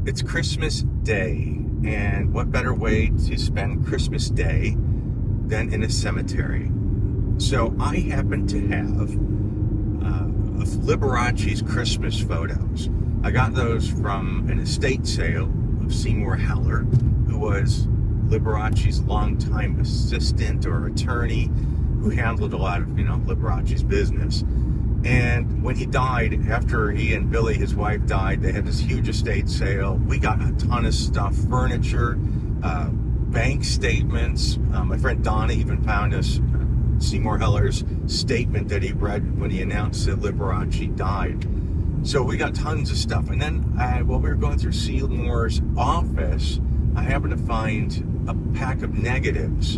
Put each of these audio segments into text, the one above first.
It's Christmas Day, and what better way to spend Christmas Day than in a cemetery? So I happen to have of Liberace's Christmas photos. I got those from an estate sale of Seymour Heller, who was Liberace's longtime assistant or attorney, who handled a lot of, Liberace's business. And when he died, after he and Billy, his wife, died, they had this huge estate sale. We got a ton of stuff, furniture, bank statements. My friend Donna even found us Seymour Heller's statement that he read when he announced that Liberace died. So we got tons of stuff. And then while we were going through Seymour's office, I happened to find a pack of negatives,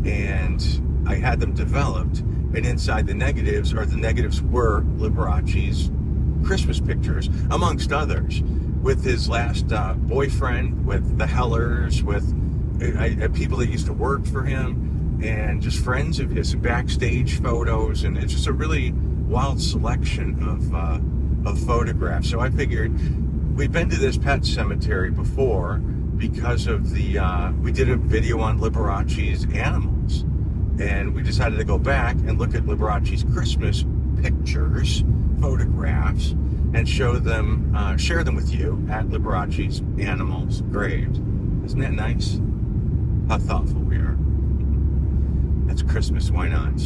and I had them developed. And inside the negatives were Liberace's Christmas pictures, amongst others, with his last boyfriend, with the Hellers, with people that used to work for him, and just friends of his, backstage photos. And it's just a really wild selection of photographs. So I figured we'd been to this pet cemetery before because of we did a video on Liberace's animals. And we decided to go back and look at Liberace's Christmas pictures, photographs, and share them with you at Liberace's Animals Graves. Isn't that nice? How thoughtful we are. That's Christmas, why not?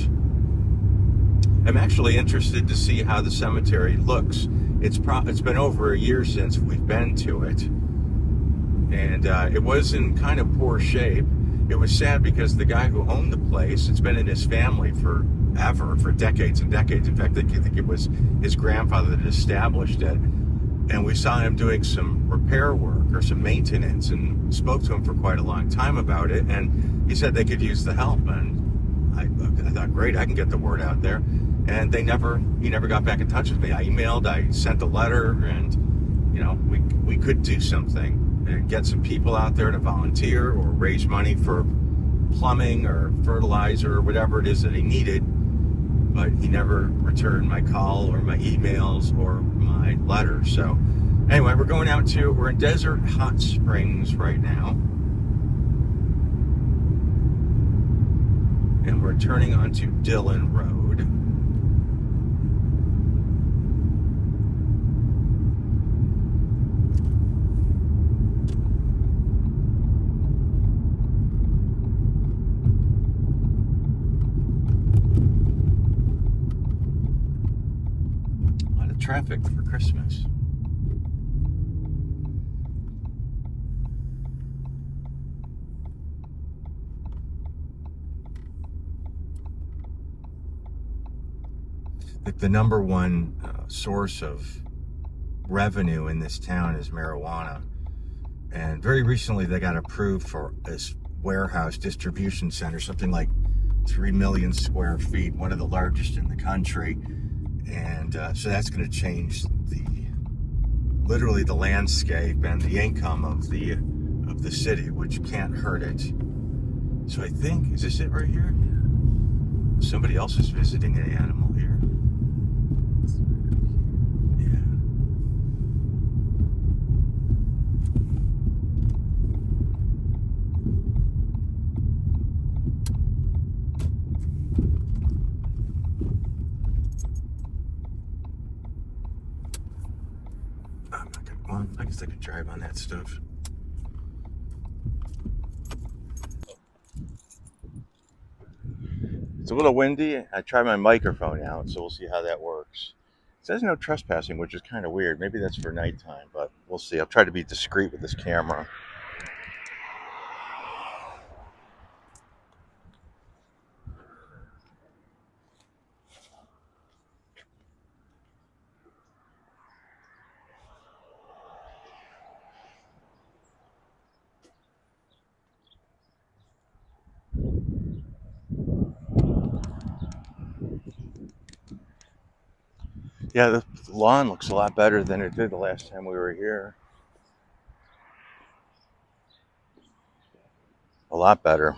I'm actually interested to see how the cemetery looks. It's been over a year since we've been to it, and it was in kind of poor shape. It was sad because the guy who owned the place, it's been in his family forever, for decades and decades. In fact, I think it was his grandfather that established it. And we saw him doing some repair work or some maintenance, and spoke to him for quite a long time about it. And he said they could use the help. And I thought, great, I can get the word out there. And he never got back in touch with me. I emailed, I sent a letter, and we could do something and get some people out there to volunteer or raise money for plumbing or fertilizer or whatever it is that he needed. But he never returned my call or my emails or my letters. So anyway, we're in Desert Hot Springs right now. And we're turning onto Dillon Road. Traffic for Christmas. The number one source of revenue in this town is marijuana. And very recently they got approved for this warehouse distribution center, something like 3 million square feet, one of the largest in the country. And so that's going to change literally the landscape and the income of the city, which can't hurt it. So I think, is this it right here? Somebody else is visiting an animal here. Yeah. I'm not gonna, well, I guess I could drive on that stuff. It's a little windy. I tried my microphone out, so we'll see how that works. It says no trespassing, which is kind of weird. Maybe that's for nighttime, but we'll see. I'll try to be discreet with this camera. Yeah, the lawn looks a lot better than it did the last time we were here. A lot better.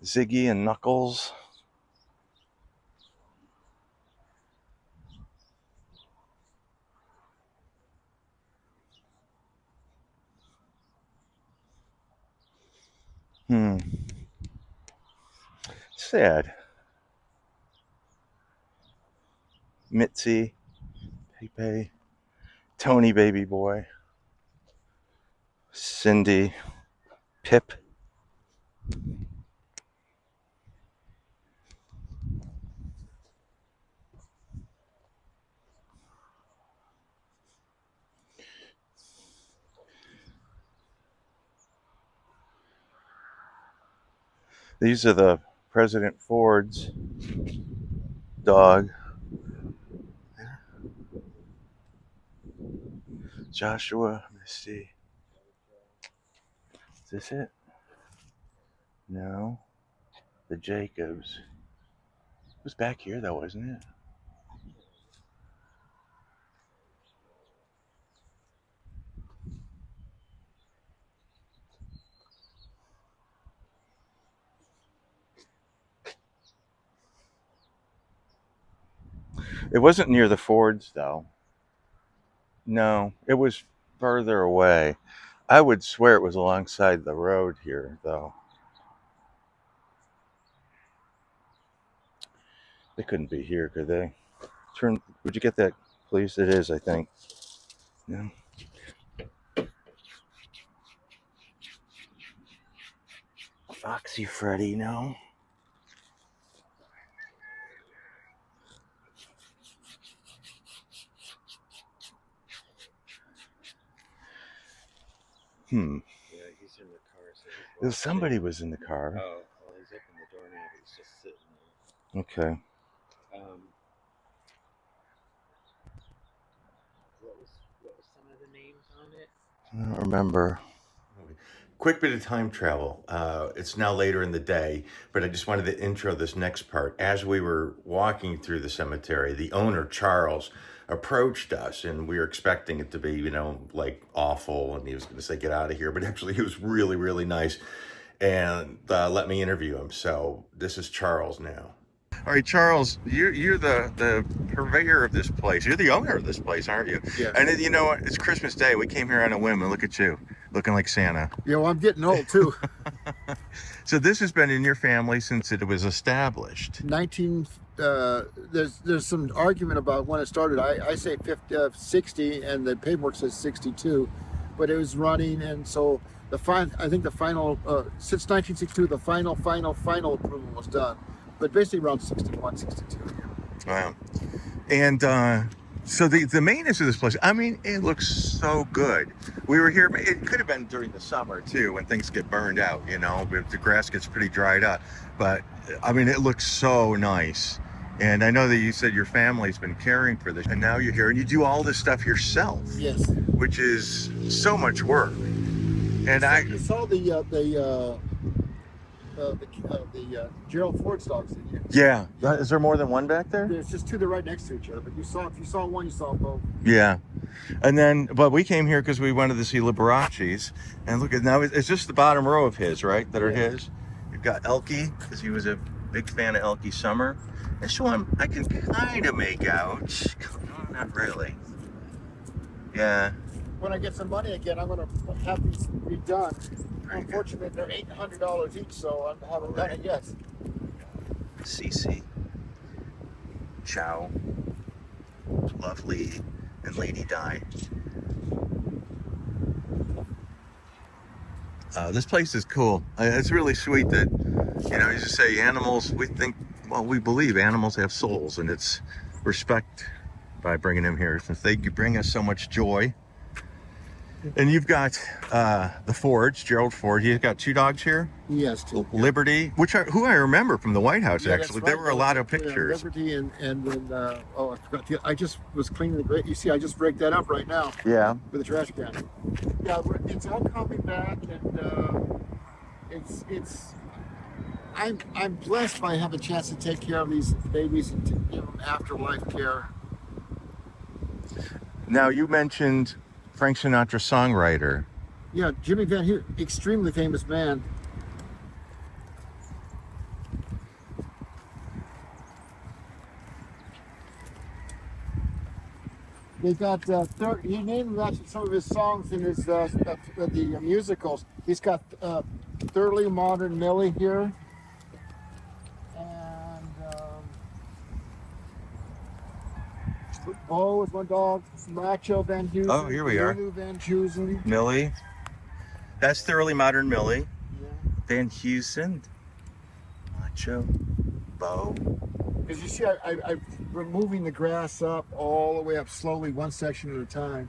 Ziggy and Knuckles. Sad. Mitzi, Pepe, Tony baby boy, Cindy, Pip. These are the President Ford's dog. Joshua, Misty. Is this it? No. The Jacobs. It was back here though, wasn't it? It wasn't near the Fords though. No, it was further away. I would swear it was alongside the road here though. They couldn't be here, could they? Would you get that, please? It is, I think. Yeah. Foxy Freddy, no. Yeah, he's in the car. So Somebody was in the car. Oh, well, he's opened the door now. He's just sitting there. Okay. What was some of the names on it? I don't remember. Quick bit of time travel. It's now later in the day, but I just wanted to intro this next part. As we were walking through the cemetery, the owner, Charles, approached us, and we were expecting it to be, like awful, and he was going to say, get out of here. But actually, he was really, really nice and let me interview him. So this is Charles now. All right, Charles, you're the purveyor of this place. You're the owner of this place, aren't you? Yeah. And you know what? It's Christmas Day. We came here on a whim, and look at you, looking like Santa. Yeah, well, I'm getting old too. So this has been in your family since it was established. There's some argument about when it started. I say 60, and the paperwork says 62, but it was running, and so I think the final since 1962, the final approval was done, but basically around 61, 62. Yeah. Wow. And so the maintenance of this place, I mean, it looks so good. We were here, it could have been during the summer too, when things get burned out, the grass gets pretty dried up. But I mean, it looks so nice. And I know that you said your family's been caring for this, and now you're here and you do all this stuff yourself. Yes. Which is so much work. And you saw the Gerald Ford's dogs in here. Yeah. Is there more than one back there? There's just two that are right next to each other, but if you saw one, you saw both. Yeah. And then, but we came here because we wanted to see Liberace's, and look at now, it's just the bottom row of his, right? That are his. You've got Elke, because he was a big fan of Elke Summer. This one I can kind of make out. No, not really. Yeah. When I get some money again, I'm going to have these redone. Unfortunately, they're $800 each, so I haven't done it yet. Cece, Ciao, Lovely, and Lady Di. This place is cool. It's really sweet that, you just say animals, we believe animals have souls, and it's respect by bringing them here, since they bring us so much joy. And you've got the Fords, Gerald Ford. He's got two dogs here. Yes, two. Liberty, who I remember from the White House. Yeah, actually, right. there were a lot of pictures. Liberty and then I forgot. I just was cleaning the grate. You see, I just break that up right now. Yeah. With a trash can. Yeah, it's all coming back, and I'm blessed by having a chance to take care of these babies and to give them afterlife care. Now, you mentioned Frank Sinatra, songwriter. Yeah, Jimmy Van Heusen, extremely famous man. They got he named actually some of his songs in his the musicals. He's got thoroughly modern Millie here. And Bo is one dog. Macho Van Heusen. Oh, here we are. Lulu Van Heusen. Millie. That's thoroughly modern Millie. Yeah. Van Heusen. Macho. Bo. As you see, I'm removing the grass up all the way up slowly, one section at a time.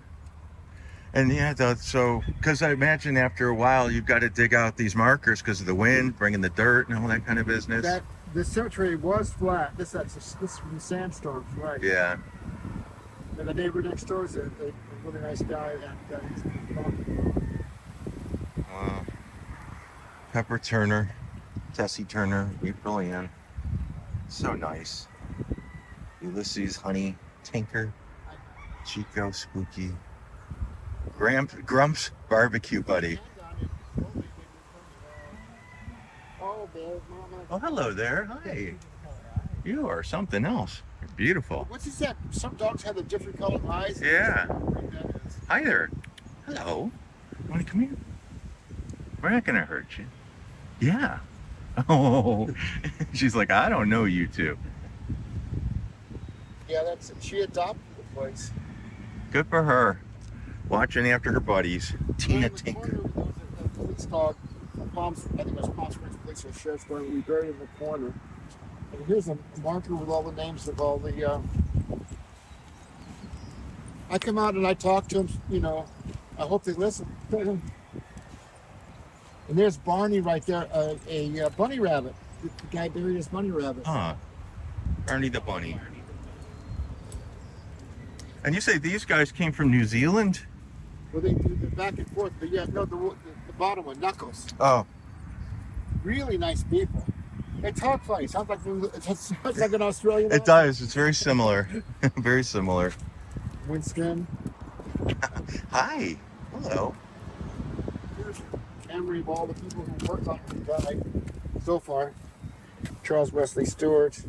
And yeah, so, because I imagine after a while you've got to dig out these markers because of the wind, bringing the dirt and all that kind of business. The cemetery was flat. This from the sandstorms, right? Yeah. And the neighbor next door is a really nice guy. And Wow. Pepper Turner, Tessie Turner, April Ann. So nice. Ulysses, Honey, Tinker, Chico, Spooky. Grumps, Barbecue Buddy. Oh, hello there. Hi. You are something else. You're beautiful. What's this that? Some dogs have a different colored eyes. Yeah. Hi there. Hello. You want to come here? We're not going to hurt you. Yeah. Oh. She's like, I don't know you two. Yeah, that's it. She adopted the place. Good for her. Watching after her buddies. Tina In the Tinker. corner, there was a police dog. I think it was Palm Springs Police or Sheriff's Department. We buried in the corner. And here's a marker with all the names of all the. I come out and I talk to them. You know, I hope they listen. And there's Barney right there, a bunny rabbit. The guy buried his bunny rabbit. Huh. Ernie the Bunny. And you say these guys came from New Zealand? Well, they do the back and forth, but yeah, no, the bottom one, Knuckles. Oh. Really nice people. They talk funny. Sounds like an Australian. It does. It's very similar. Very similar. Winston. Hi. Hello. Here's a memory of all the people who worked on it died so far. Charles Wesley Stewart,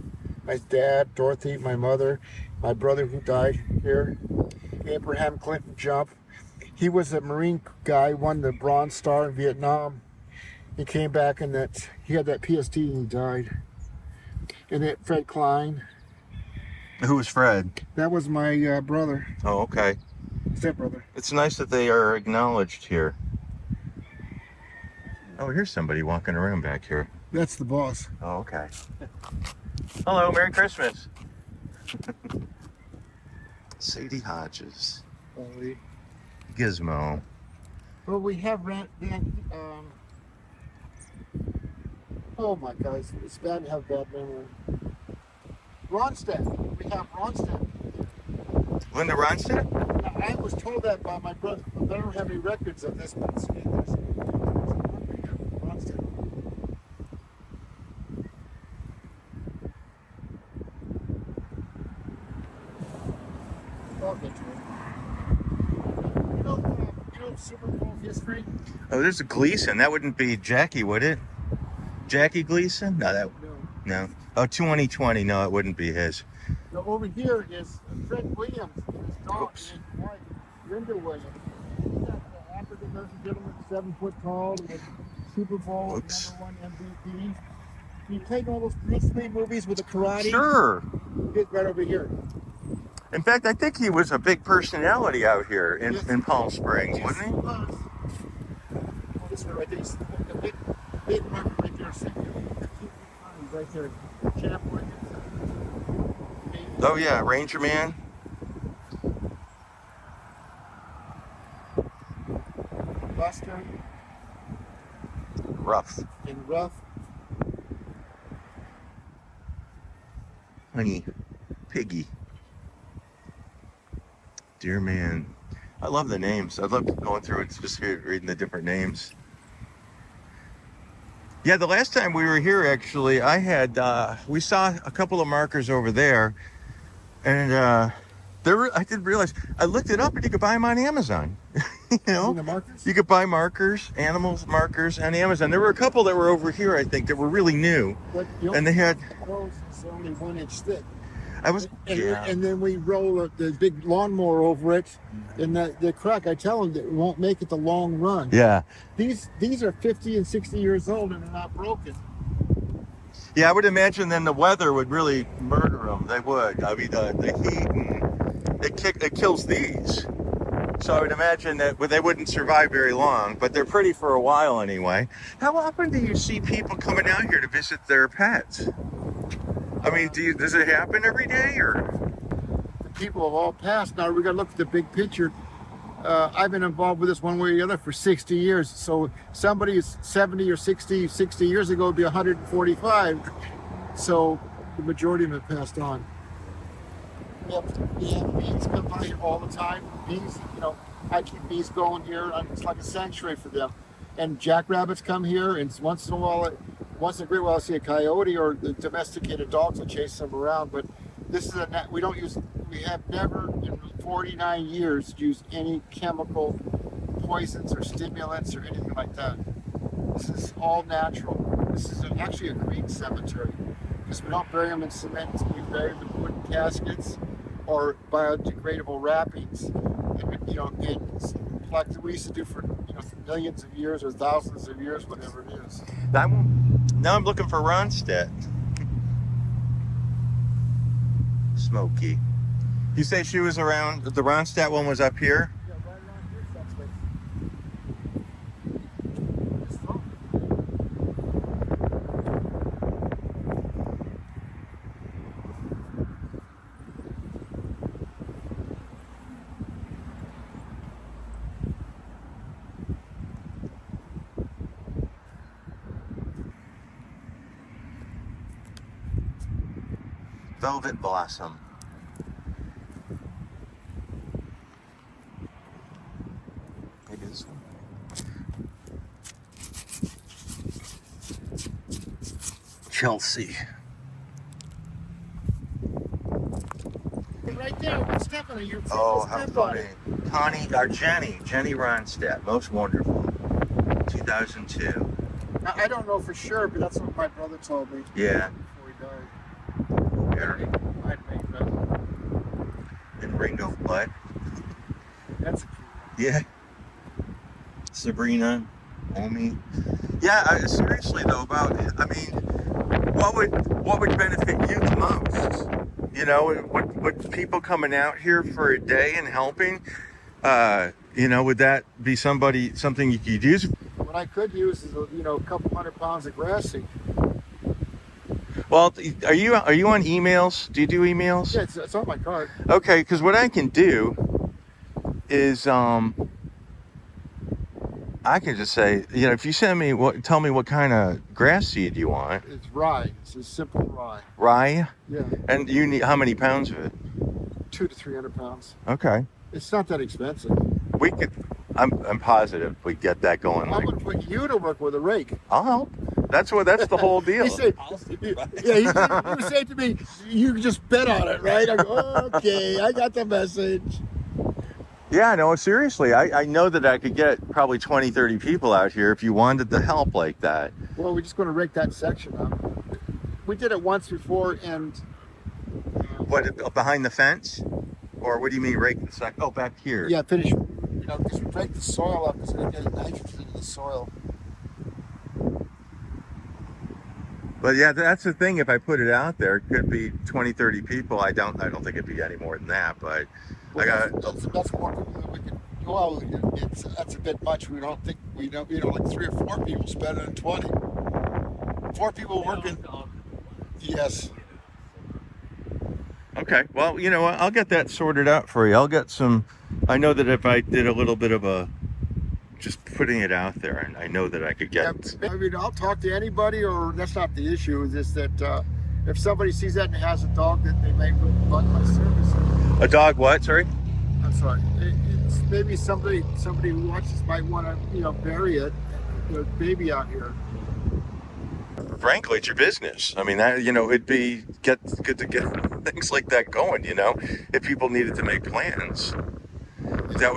my dad, Dorothy, my mother, my brother who died here, Abraham Clinton Jump. He was a Marine guy, won the Bronze Star in Vietnam. He came back and he had that PST and he died. And then Fred Klein. Who was Fred? That was my brother, Oh, okay. stepbrother. It's nice that they are acknowledged here. Oh, here's somebody walking around back here. That's the boss. Oh, okay. Hello, Merry Christmas. Sadie Hodges. Gizmo. Well, we have oh my God, it's bad to have bad memory. Ronstadt. We have Ronstadt. Linda Ronstadt? Now, I was told that by my brother, but I don't have any records of this, but there's Ronstadt. I'll get to it. You know Super Bowl history? Oh, there's a Gleason. That wouldn't be Jackie, would it? Jackie Gleason? No, No. no. Oh, 2020. No, it wouldn't be his. Now over here is Fred Williams and his dog Oops. and his wife, Linda Williams. He's that African-American gentleman, 7 foot tall, with Super Bowl Oops. #1 MVP. He played in all those Bruce Lee movies with the karate. Sure. He's right over here. In fact, I think he was a big personality out here Yes. in Palm Springs, wasn't he? Oh, this one right there. He's the big marker right there. Right there. Champ Williams. Oh, yeah, Ranger Man. Buster Rough. and Ruff. Honey. Piggy. Dear Man. I love the names. I love going through it, just reading the different names. Yeah, the last time we were here, actually, we saw a couple of markers over there, and I didn't realize, I looked it up and you could buy them on Amazon. You know, The markers? you could buy markers, animals markers on Amazon. There were a couple that were over here, I think, that were really new, But you and they had, those is only 1 inch thick. I was, yeah. And then we roll the big lawnmower over it. And the crack, I tell them that it won't make it the long run. Yeah. These are 50 and 60 years old and they're not broken. Yeah, I would imagine then the weather would really murder them. They would. I mean, the heat, and it kills these. So I would imagine that they wouldn't survive very long, but they're pretty for a while anyway. How often do you see people coming out here to visit their pets? I mean, does it happen every day, or? The people have all passed. Now we got to look at the big picture. I've been involved with this one way or the other for 60 years. So somebody is 70 or 60 years ago would be 145. So the majority of them have passed on. We have bees come by here all the time. Bees, I keep bees going here. It's like a sanctuary for them. And jackrabbits come here, and once in a great while, I see a coyote or the domesticated dogs will chase them around. But this is we have never in 49 years used any chemical poisons or stimulants or anything like that. This is all natural. This is actually a green cemetery because we don't bury them in cement. We bury them in wooden caskets or biodegradable wrappings. And like we used to do for millions of years or thousands of years, whatever it is. Now I'm looking for Ronstadt. Smoky. You say she was around, the Ronstadt one was up here? Yeah, right around here, that's what. Velvet Blossom. Maybe this one. Chelsea. Right there, step on it. You're Oh, how funny. Jenny Ronstadt, most wonderful. 2002. I don't know for sure, but that's what my brother told me. Yeah. Before he died. And Ringo Blood. That's Yeah. Sabrina, Omi. Yeah, seriously though, what would benefit you the most? Would people coming out here for a day and helping? Would that be something you could use? What I could use is a couple 100 pounds of grass seed. Well, are you on emails? Do you do emails? Yeah, it's on my card. Okay, because what I can do is I can just say, if you send me tell me what kind of grass seed you want. It's rye. It's a simple rye. Rye? Yeah. And you need how many pounds of it? 200 to 300 pounds. Okay. It's not that expensive. We could. I'm positive we get that going. I'm gonna put you to work with a rake. I'll help. That's the whole deal. He said, you say to me, you just bet on it, right? I go, okay, I got the message. Yeah, no, seriously. I know that I could get probably 20, 30 people out here if you wanted the help like that. Well, we're just going to rake that section up. We did it once before, and... What, behind the fence? Or what do you mean rake the section? Oh, back here. Yeah, finish, because we break the soil up, it's going to get nitrogen into the soil. But yeah, that's the thing. If I put it out there, it could be 20, 30 people. I don't think it'd be any more than that, but well, that's more people than we can. Well, that's a bit much. We don't think like 3 or 4 people is better than 20. 4 people working. Yes. Okay. Well, I'll get that sorted out for you. I'll get some. I know that if I did a little bit of just putting it out there, and I know that I could get. Yeah, I'll talk to anybody, or that's not the issue. It's just that if somebody sees that and has a dog, that they may fund my services. A dog? What? Sorry. I'm sorry. It's maybe somebody who watches might want to bury it, the baby out here. Frankly, it's your business. I mean, that it'd be good to get things like that going. If people needed to make plans. That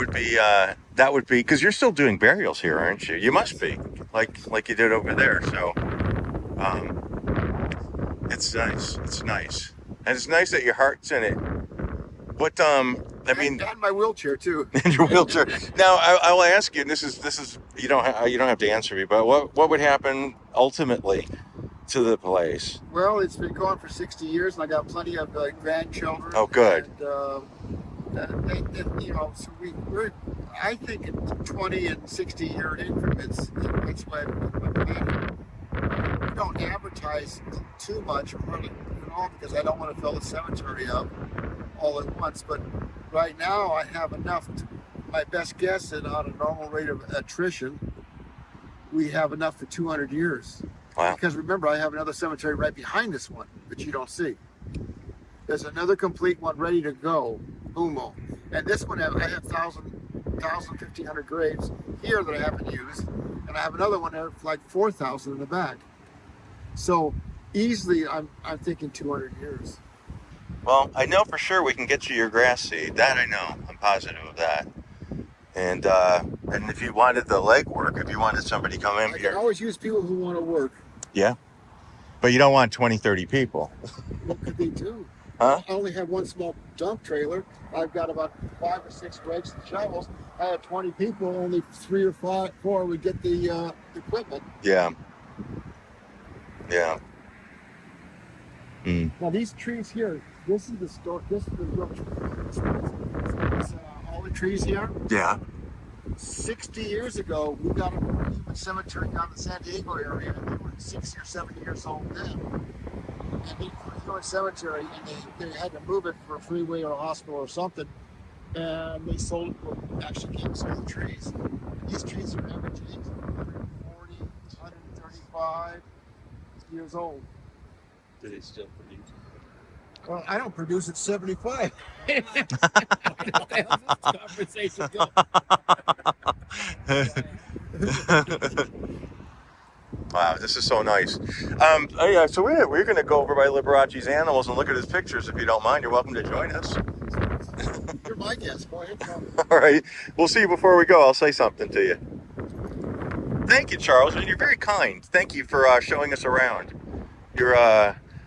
would be because you're still doing burials here, aren't you? You must be, like you did over there. So, it's nice. It's nice. And it's nice that your heart's in it. What I mean, and my wheelchair too. in your wheelchair. Now I will ask you. And this is you don't have to answer me, but what would happen ultimately to the place? Well, it's been going for 60 years, and I got plenty of grandchildren. Oh, good. And, you know, so we're I think in 20 and 60 year increments. That's why we don't advertise too much, really, at all, because I don't want to fill the cemetery up all at once. But right now, I have enough. My best guess is on a normal rate of attrition, we have enough for 200 years. Wow. Because remember, I have another cemetery right behind this one that you don't see. There's another complete one ready to go, Umo. And this one, I have 1,500 graves here that I haven't used. And I have another one there for like 4,000 in the back. So easily, I'm thinking 200 years. Well, I know for sure we can get you your grass seed. That I know. I'm positive of that. And if you wanted the legwork, if you wanted somebody to come in I here. can always use people who want to work. Yeah. But you don't want 20, 30 people. What could they do? Huh? I only have one small dump trailer. I've got about 5 or 6 rakes and shovels. I had 20 people, only 3 or 4 would get the equipment. Yeah. Yeah. Now these trees here, this is the real tree. All the trees here. Yeah. 60 years ago, we got a human cemetery down in the San Diego area, and they were 60 or 70 years old then. And they put a human cemetery, and they had to move it for a freeway or a hospital or something. And they sold it for actually gave us new trees. These trees are averaging 140, 135 years old. Do they still produce? Well, I don't produce at 75. How does this conversation go? Wow, this is so nice. Oh yeah, so we're going to go over by Liberace's animals and look at his pictures. If you don't mind, you're welcome to join us. You're my guest. Go ahead, Tom. All right, we'll see you before we go. I'll say something to you. Thank you, Charles, and you're very kind. Thank you for showing us around.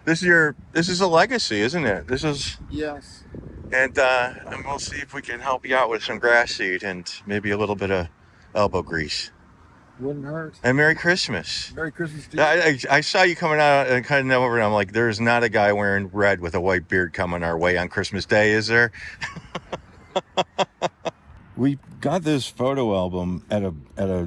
This is a legacy, isn't it? This is. Yes. And we'll see if we can help you out with some grass seed and maybe a little bit of elbow grease. Wouldn't hurt. And Merry Christmas. Merry Christmas to you. I saw you coming out and kind of over, and I'm like, there's not a guy wearing red with a white beard coming our way on Christmas Day, is there? We got this photo album at a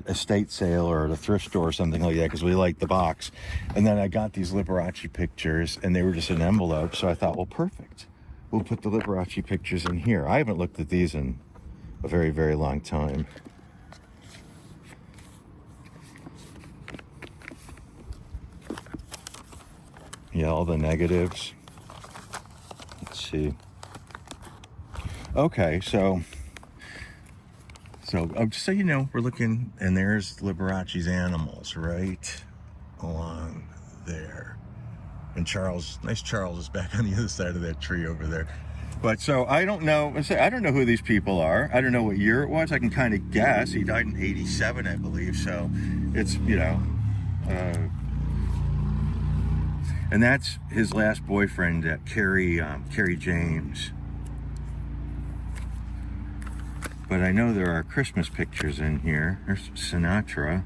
estate sale or at a thrift store or something like that because we liked the box. And then I got these Liberace pictures, and they were just in envelope. So I thought, well, perfect. We'll put the Liberace pictures in here. I haven't looked at these in a very, very long time. Yeah, all the negatives. Let's see. Okay, so just so you know, we're looking, and there's Liberace's animals right along there. And Charles is back on the other side of that tree over there. But so I don't know who these people are. I don't know what year it was. I can kind of guess. He died in 87, I believe. So it's, and that's his last boyfriend, Carrie James. But I know there are Christmas pictures in here. There's Sinatra.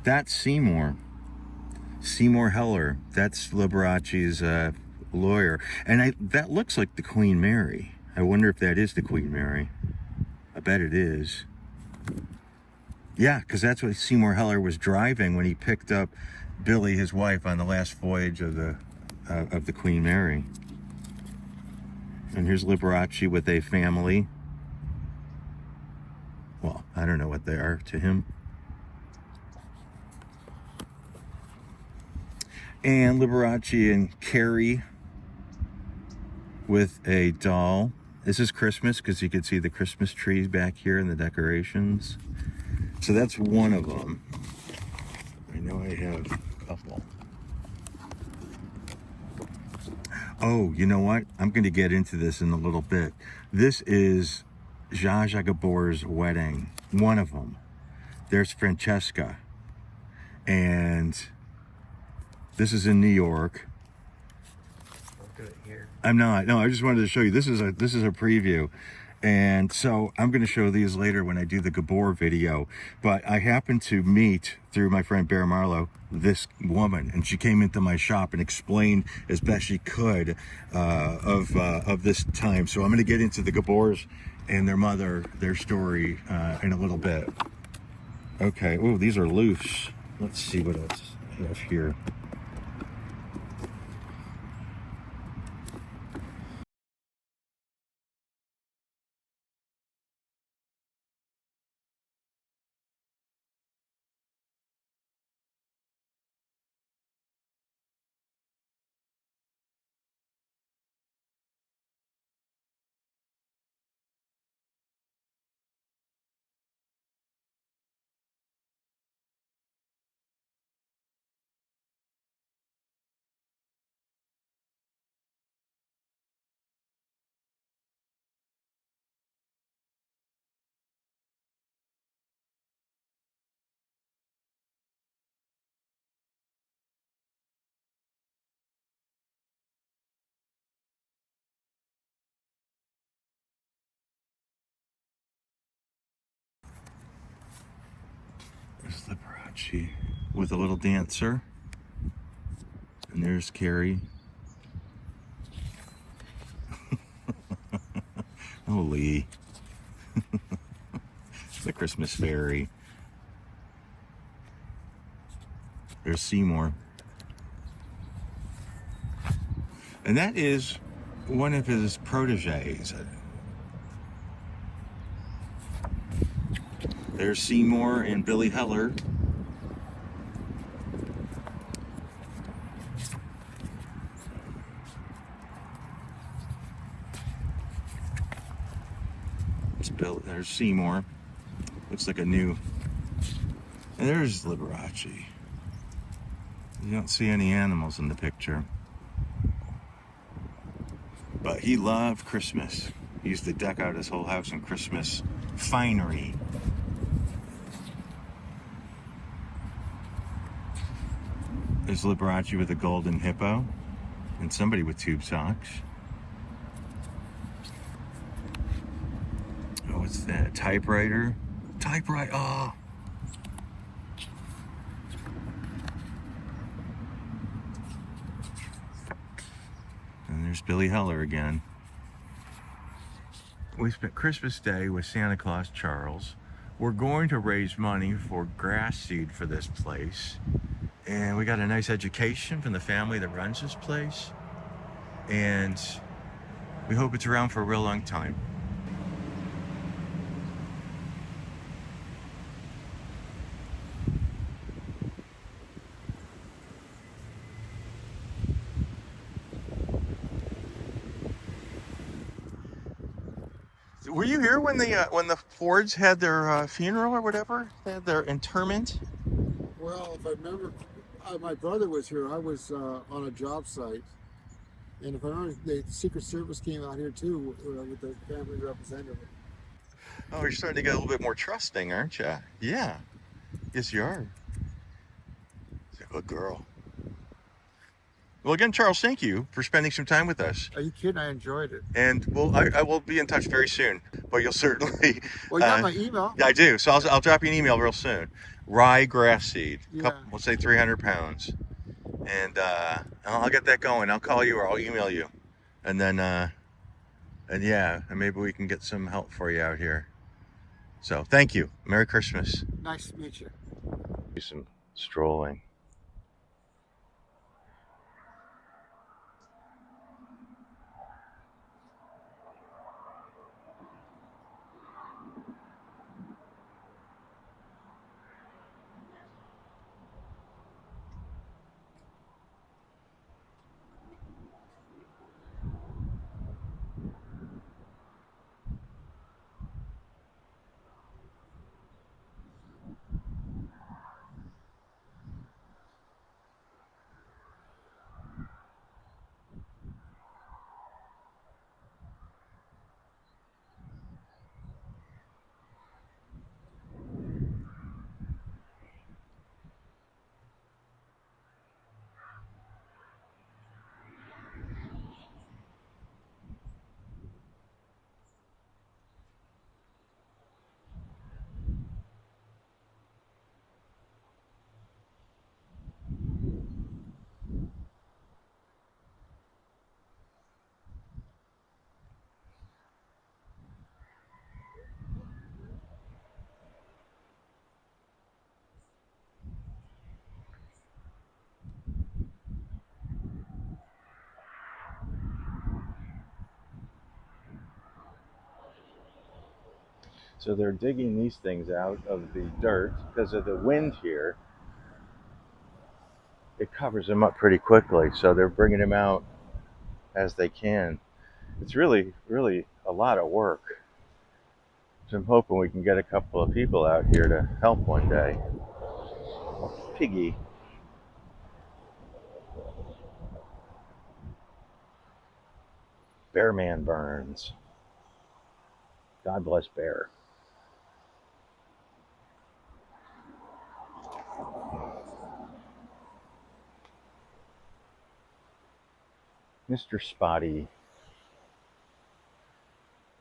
That's Seymour Heller. That's Liberace's lawyer. And that looks like the Queen Mary. I wonder if that is the Queen Mary. I bet it is. Yeah, because that's what Seymour Heller was driving when he picked up Billy, his wife, on the last voyage of the Queen Mary. And here's Liberace with a family. Well, I don't know what they are to him. And Liberace and Carrie with a doll. This is Christmas because you can see the Christmas trees back here and the decorations. So that's one of them. I know I have a couple. Oh, you know what? I'm going to get into this in a little bit. This is Zsa Zsa Gabor's wedding. One of them. There's Francesca. And This is in New York. Don't do it here. I'm not. No, I just wanted to show you. This is a preview. And so I'm going to show these later when I do the Gabor video. But I happened to meet, through my friend Bear Marlowe, this woman. And she came into my shop and explained as best she could of this time. So I'm going to get into the Gabors and their mother, their story in a little bit. Okay. Oh, these are loose. Let's see what else I have here. There's Liberace with a little dancer. And there's Carrie. Holy. The Christmas fairy. There's Seymour. And that is one of his proteges. There's Seymour and Billy Heller. There's Seymour. Looks like a new. And there's Liberace. You don't see any animals in the picture. But he loved Christmas. He used to deck out his whole house in Christmas finery. There's Liberace with a golden hippo and somebody with tube socks. Oh, what's that? Typewriter? Typewriter. Oh. And there's Billy Heller again. We spent Christmas Day with Santa Claus Charles. We're going to raise money for grass seed for this place. And we got a nice education from the family that runs this place. And we hope it's around for a real long time. Were you here when the Fords had their funeral or whatever? They had their interment? Well, if I remember, my brother was here. I was on a job site. And if I remember, the Secret Service came out here too with the family representative. Oh, you're starting to get a little bit more trusting, aren't you? Yeah. Yes, you are. She's a good girl. Well, again, Charles, thank you for spending some time with us. Are you kidding? I enjoyed it. And I will be in touch very soon. But you'll certainly. Well, you got my email. Yeah, I do. So I'll drop you an email real soon. Rye grass seed. Yeah. Let's say 300 pounds. And I'll get that going. I'll call you or I'll email you. And then, and maybe we can get some help for you out here. So thank you. Merry Christmas. Nice to meet you. Do some strolling. So they're digging these things out of the dirt because of the wind here. It covers them up pretty quickly, so they're bringing them out as they can. It's really, really a lot of work. So I'm hoping we can get a couple of people out here to help one day. Piggy. Bearman Burns. God bless Bear. Mr. Spotty.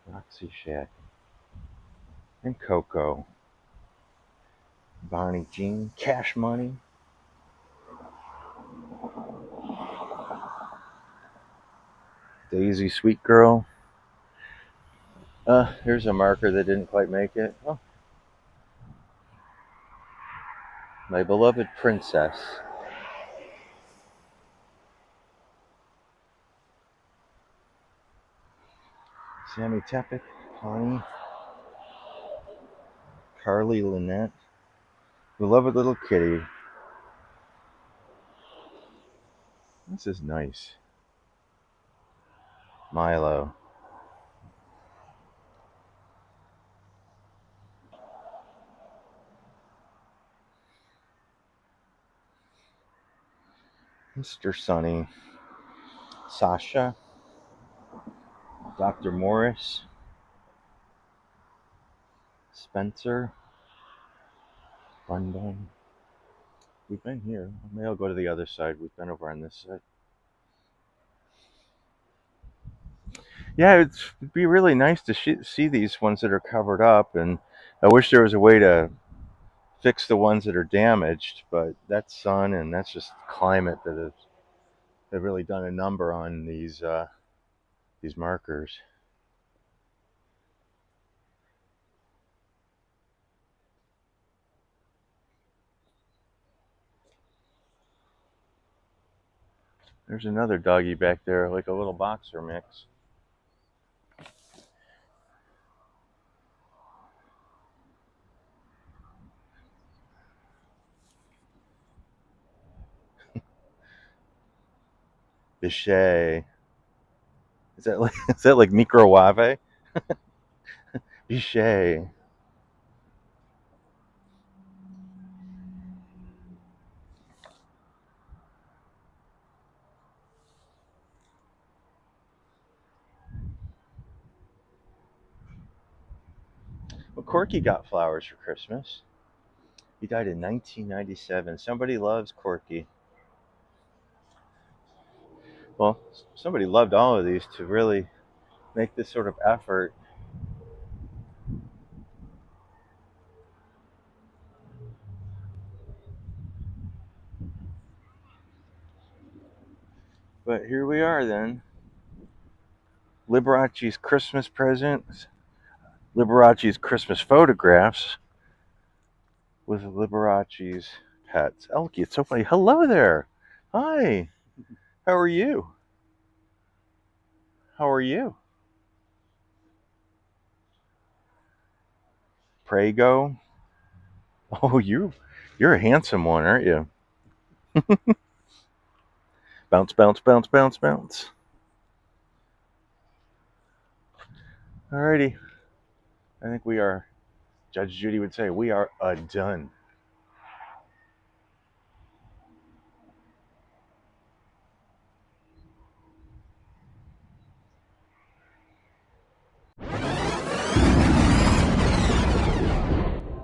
Roxy Shack. And Coco. Barney Jean. Cash Money. Daisy Sweet Girl. Here's a marker that didn't quite make it. Oh. My beloved princess. Sammy Tepic. Connie. Carly Lynette. Beloved little kitty. This is nice. Milo. Mr. Sunny. Sasha. Dr. Morris. Spencer. Bun Bun. We've been here. Maybe I'll go to the other side. We've been over on this side. Yeah, it'd be really nice to see these ones that are covered up, and I wish there was a way to fix the ones that are damaged, but that's sun and that's just climate that has they've really done a number on these markers. There's another doggy back there, like a little boxer mix. Bichet. Is that like microwave? Bichet. Well, Corky got flowers for Christmas. He died in 1997. Somebody loves Corky. Well, somebody loved all of these to really make this sort of effort. But here we are then. Liberace's Christmas presents. Liberace's Christmas photographs with Liberace's pets. Elke, it's so funny. Hello there. Hi. How are you? How are you? Prego. Oh, you're a handsome one, aren't you? Bounce, bounce, bounce, bounce, bounce. Alrighty. I think we are, Judge Judy would say, we are done.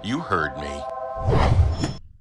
You heard me.